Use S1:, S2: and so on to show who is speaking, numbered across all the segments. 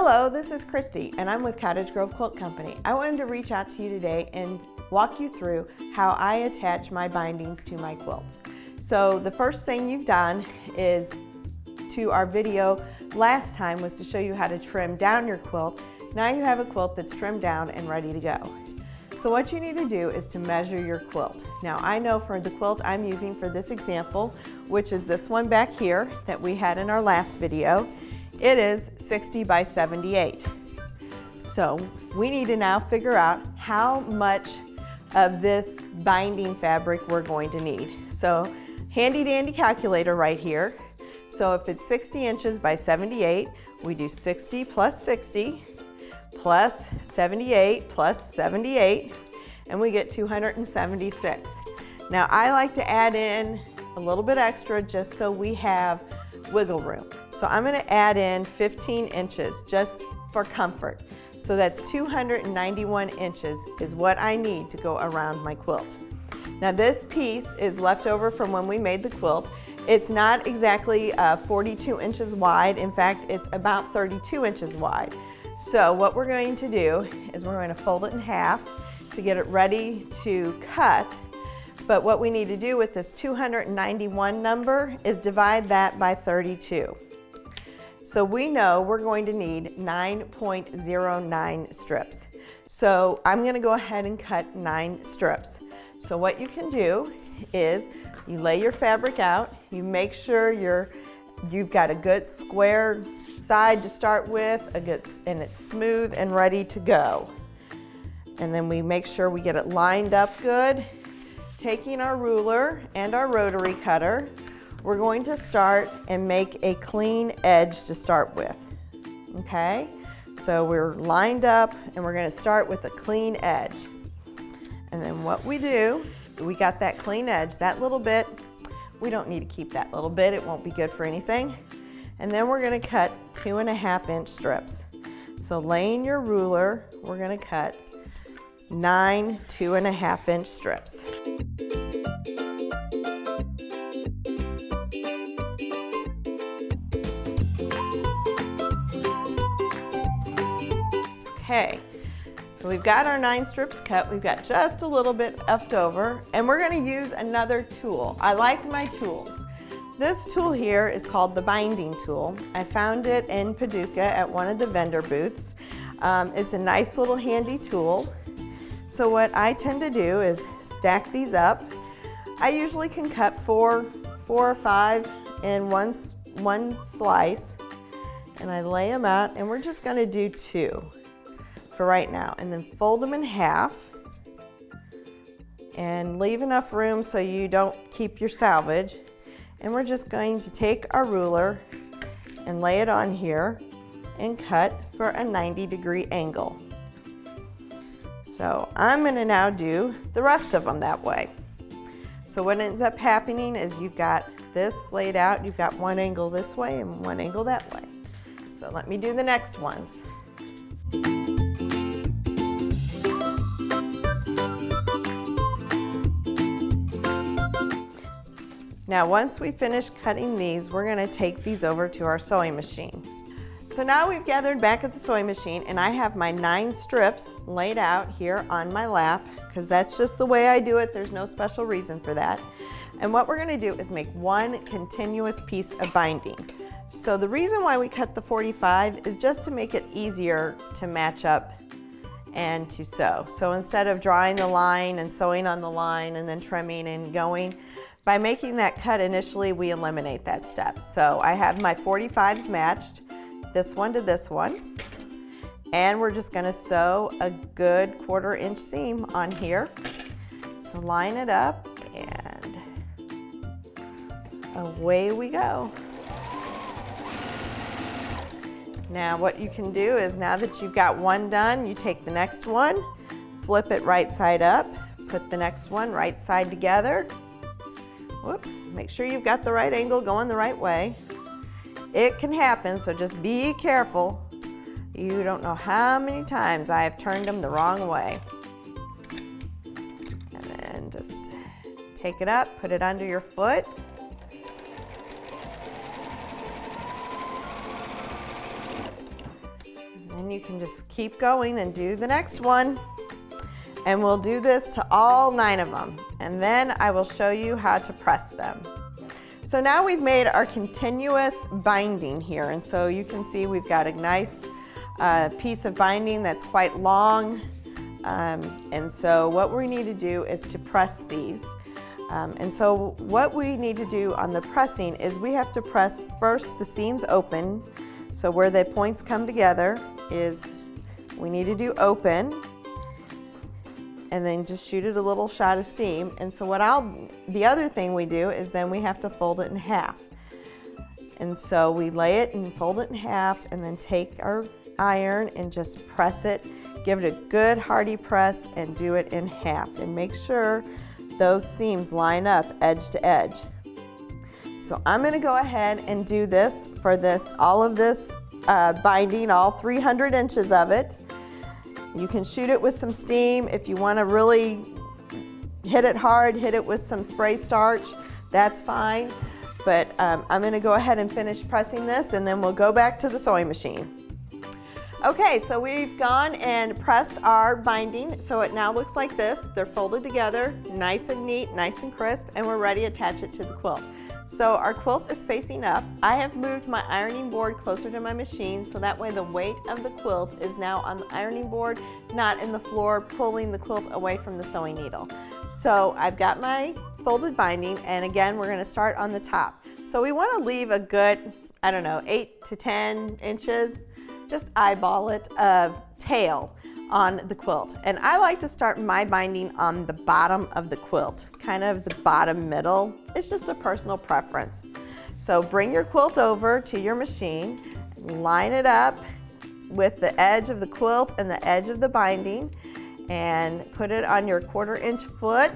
S1: Hello, this is Christy, and I'm with Cottage Grove Quilt Company. I wanted to reach out to you today and walk you through how I attach my bindings to my quilts. So the first thing you've done is, to our video last time, was to show you how to trim down your quilt. Now you have a quilt that's trimmed down and ready to go. So what you need to do is to measure your quilt. Now I know for the quilt I'm using for this example, which is this one back here that we had in our last video, it is 60 by 78. So we need to now figure out how much of this binding fabric we're going to need. So handy dandy calculator right here. So if it's 60 inches by 78, we do 60 plus 60 plus 78 plus 78, and we get 276. Now I like to add in a little bit extra just so we have wiggle room. So I'm going to add in 15 inches just for comfort. So that's 291 inches is what I need to go around my quilt. Now this piece is left over from when we made the quilt. It's not exactly 42 inches wide. In fact, it's about 32 inches wide. So what we're going to do is we're going to fold it in half to get it ready to cut. But what we need to do with this 291 number is divide that by 32. So we know we're going to need 9.09 strips. So I'm going to go ahead and cut 9 strips. So what you can do is you lay your fabric out, you make sure you've got a good square side to start with, and it's smooth and ready to go. And then we make sure we get it lined up good. Taking our ruler and our rotary cutter, we're going to start and make a clean edge to start with. Okay? So we're lined up and we're going to start with a clean edge. And then what we do, we got that clean edge, that little bit, we don't need to keep that little bit, it won't be good for anything. And then we're going to cut 2.5 inch strips. So laying your ruler, we're going to cut 9 2.5 inch strips. Okay, so we've got our 9 strips cut. We've got just a little bit left over, and we're going to use another tool. I like my tools. This tool here is called the binding tool. I found it in Paducah at one of the vendor booths. It's a nice little handy tool. So what I tend to do is stack these up. I usually can cut four or five in one slice, and I lay them out, and we're just going to do 2 for right now, and then fold them in half and leave enough room so you don't keep your salvage. And we're just going to take our ruler and lay it on here and cut for a 90-degree angle. So I'm going to now do the rest of them that way. So what ends up happening is you've got this laid out, you've got one angle this way and one angle that way. So let me do the next ones. Now once we finish cutting these, we're going to take these over to our sewing machine. So now we've gathered back at the sewing machine, and I have my 9 strips laid out here on my lap, because that's just the way I do it. There's no special reason for that. And what we're going to do is make one continuous piece of binding. So the reason why we cut the 45 is just to make it easier to match up and to sew. So instead of drawing the line and sewing on the line and then trimming and going, by making that cut initially, we eliminate that step. So I have my 45s matched, this one to this one, and we're just going to sew a good 1/4 inch seam on here. So line it up, and away we go. Now what you can do is, now that you've got one done, you take the next one, flip it right side up, put the next one right side together. Whoops, make sure you've got the right angle going the right way. It can happen, so just be careful. You don't know how many times I have turned them the wrong way. And then just take it up, put it under your foot. you can just keep going and do the next one. And we'll do this to all 9 of them. And then I will show you how to press them. So now we've made our continuous binding here. And so you can see we've got a nice piece of binding that's quite long. And so what we need to do is to press these. And so what we need to do on the pressing is we have to press first the seams open. So where the points come together is we need to do open. And then just shoot it a little shot of steam. And so the other thing we do is then we have to fold it in half. And so we lay it and fold it in half and then take our iron and just press it. Give it a good hearty press and do it in half. And make sure those seams line up edge to edge. So I'm gonna go ahead and do this for all of this binding, all 300 inches of it. You can shoot it with some steam. If you want to really hit it hard, hit it with some spray starch, that's fine. But I'm going to go ahead and finish pressing this and then we'll go back to the sewing machine. Okay, so we've gone and pressed our binding. So it now looks like this. They're folded together, nice and neat, nice and crisp, and we're ready to attach it to the quilt. So our quilt is facing up. I have moved my ironing board closer to my machine so that way the weight of the quilt is now on the ironing board, not in the floor, pulling the quilt away from the sewing needle. So I've got my folded binding, and again, we're gonna start on the top. So we wanna leave a good, 8 to 10 inches, just eyeball it, of tail on the quilt. And I like to start my binding on the bottom of the quilt, kind of the bottom middle. It's just a personal preference. So bring your quilt over to your machine, line it up with the edge of the quilt and the edge of the binding, and put it on your 1/4 inch foot.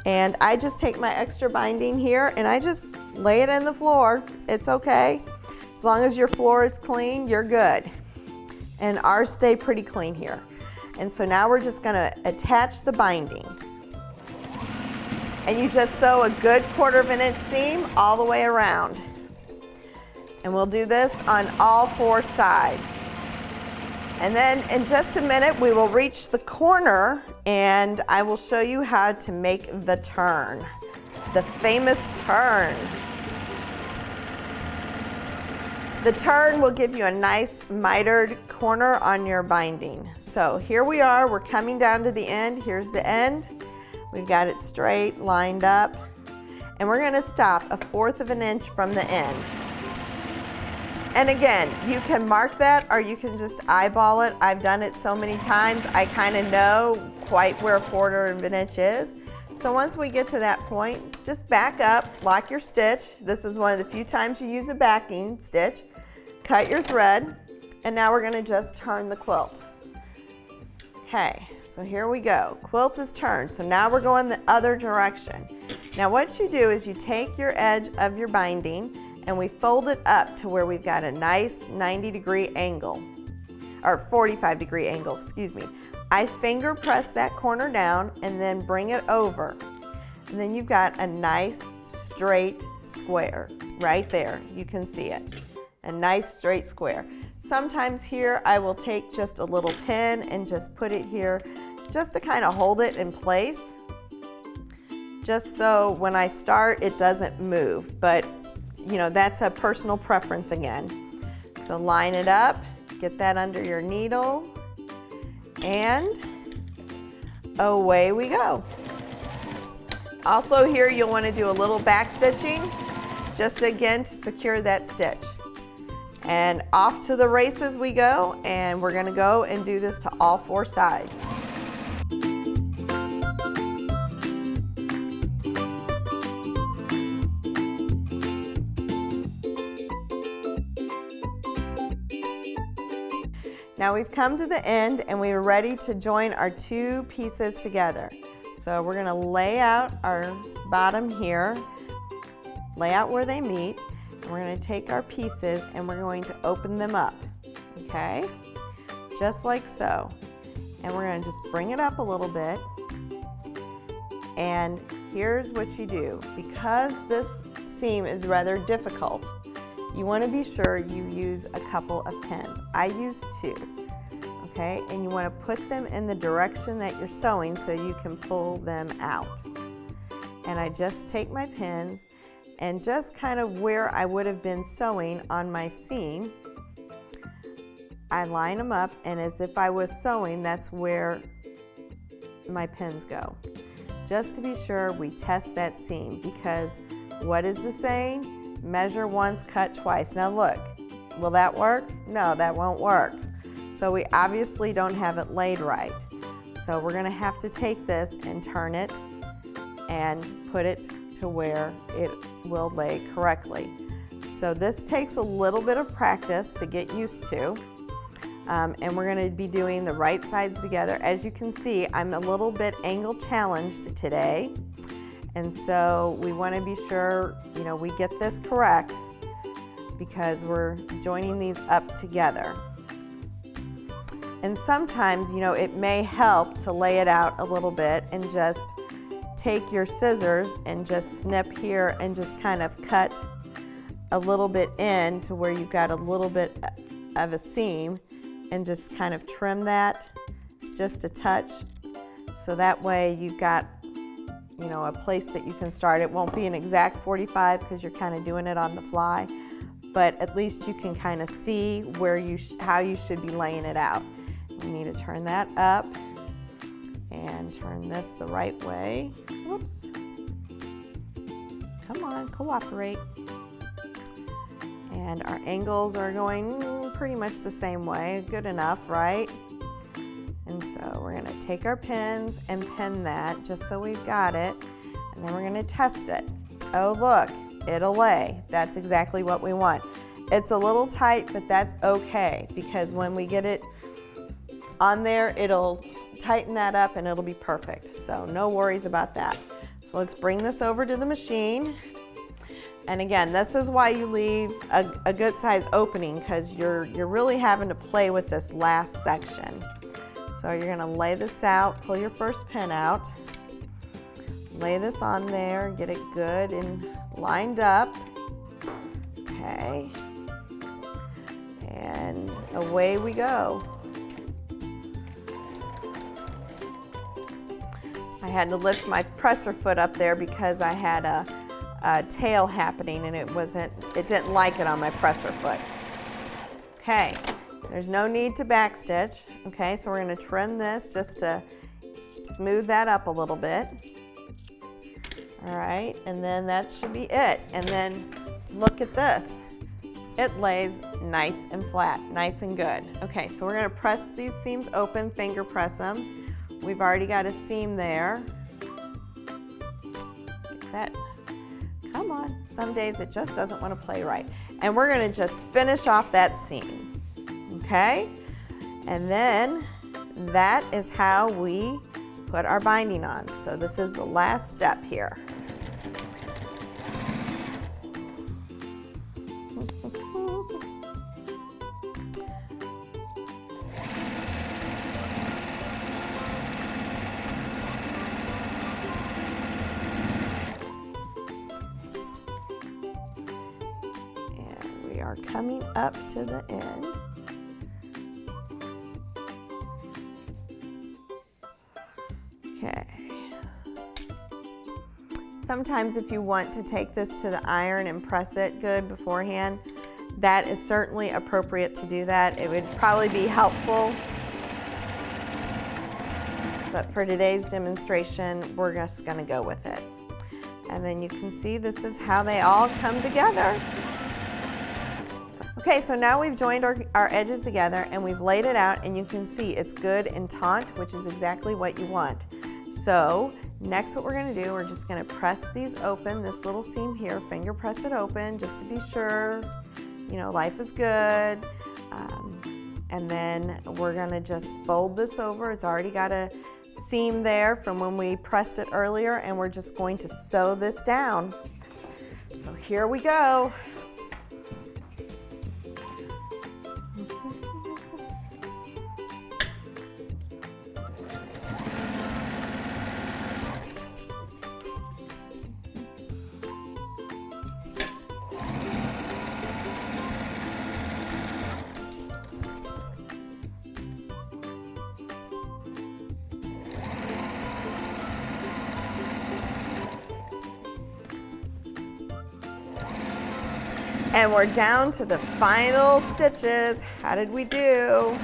S1: And I just take my extra binding here and I just lay it in the floor. It's okay. As long as your floor is clean, you're good. And ours stay pretty clean here. And so now we're just gonna attach the binding. And you just sew a good 1/4 inch seam all the way around. And we'll do this on all 4 sides. And then in just a minute, we will reach the corner and I will show you how to make the turn, the famous turn. The turn will give you a nice mitered corner on your binding. So here we are, we're coming down to the end. Here's the end. We've got it straight, lined up. And we're gonna stop a 1/4 of an inch from the end. And again, you can mark that or you can just eyeball it. I've done it so many times, I kind of know quite where a 1/4 of an inch is. So once we get to that point, just back up, lock your stitch. This is one of the few times you use a backing stitch. Cut your thread, and now we're gonna just turn the quilt. Okay, so here we go. Quilt is turned, so now we're going the other direction. Now what you do is you take your edge of your binding and we fold it up to where we've got a nice 90-degree angle, or 45-degree angle, excuse me. I finger press that corner down and then bring it over. And then you've got a nice straight square right there. You can see it. A nice straight square. Sometimes here I will take just a little pin and just put it here just to kind of hold it in place. Just so when I start it doesn't move, but that's a personal preference again. So line it up, get that under your needle, and away we go. Also here you'll want to do a little back stitching, just again to secure that stitch. And off to the races we go, and we're gonna go and do this to all 4 sides. Now we've come to the end and we're ready to join our 2 pieces together. So we're gonna lay out our bottom here, lay out where they meet, and we're gonna take our pieces and we're going to open them up, okay? Just like so. And we're gonna just bring it up a little bit. And here's what you do. Because this seam is rather difficult, you want to be sure you use a couple of pins. I use 2, okay? And you want to put them in the direction that you're sewing so you can pull them out. And I just take my pins and just kind of where I would have been sewing on my seam, I line them up, and as if I was sewing, that's where my pins go. Just to be sure we test that seam, because what is the saying? Measure once, cut twice. Now look, will that work? No, that won't work. So we obviously don't have it laid right. So we're gonna have to take this and turn it and put it to where it will lay correctly. So this takes a little bit of practice to get used to. And we're going to be doing the right sides together. As you can see, I'm a little bit angle challenged today, and so we want to be sure, you know, we get this correct because we're joining these up together. And sometimes, you know, it may help to lay it out a little bit and just take your scissors and just snip here and just kind of cut a little bit in to where you've got a little bit of a seam, and just kind of trim that just a touch, so that way you've got, you know, a place that you can start. It won't be an exact 45 because you're kind of doing it on the fly, but at least you can kind of see where how you should be laying it out. You need to turn that up and turn this the right way. Whoops. Come on, cooperate. And our angles are going pretty much the same way. Good enough, right? And so we're going to take our pins and pin that just so we've got it, and then we're going to test it. Oh look, it'll lay. That's exactly what we want. It's a little tight, but that's okay, because when we get it on there, it'll tighten that up and it'll be perfect. So no worries about that. So let's bring this over to the machine. And again, this is why you leave a good size opening, because you're really having to play with this last section. So you're gonna lay this out, pull your first pin out, lay this on there, get it good and lined up. Okay, and away we go. I had to lift my presser foot up there because I had a tail happening, and it didn't like it on my presser foot. Okay, there's no need to backstitch. Okay, so we're going to trim this just to smooth that up a little bit. All right, and then that should be it. And then look at this. It lays nice and flat, nice and good. Okay, so we're going to press these seams open, finger press them. We've already got a seam there. Get that. Come on, some days it just doesn't want to play right. And we're going to just finish off that seam, okay? And then that is how we put our binding on. So this is the last step here. We are coming up to the end. Okay. Sometimes if you want to take this to the iron and press it good beforehand, that is certainly appropriate to do that. It would probably be helpful. But for today's demonstration, we're just going to go with it. And then you can see this is how they all come together. Okay, so now we've joined our edges together and we've laid it out, and you can see it's good and taut, which is exactly what you want. So next what we're going to do, we're just going to press these open, this little seam here, finger press it open just to be sure, you know, life is good. And then we're going to just fold this over. It's already got a seam there from when we pressed it earlier, and we're just going to sew this down. So here we go. And we're down to the final stitches. How did we do?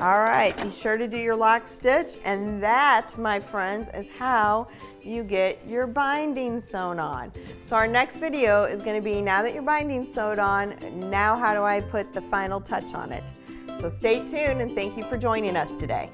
S1: All right, be sure to do your lock stitch, and that, my friends, is how you get your binding sewn on. So our next video is going to be, now that your binding's sewed on, now how do I put the final touch on it? So stay tuned, and thank you for joining us today.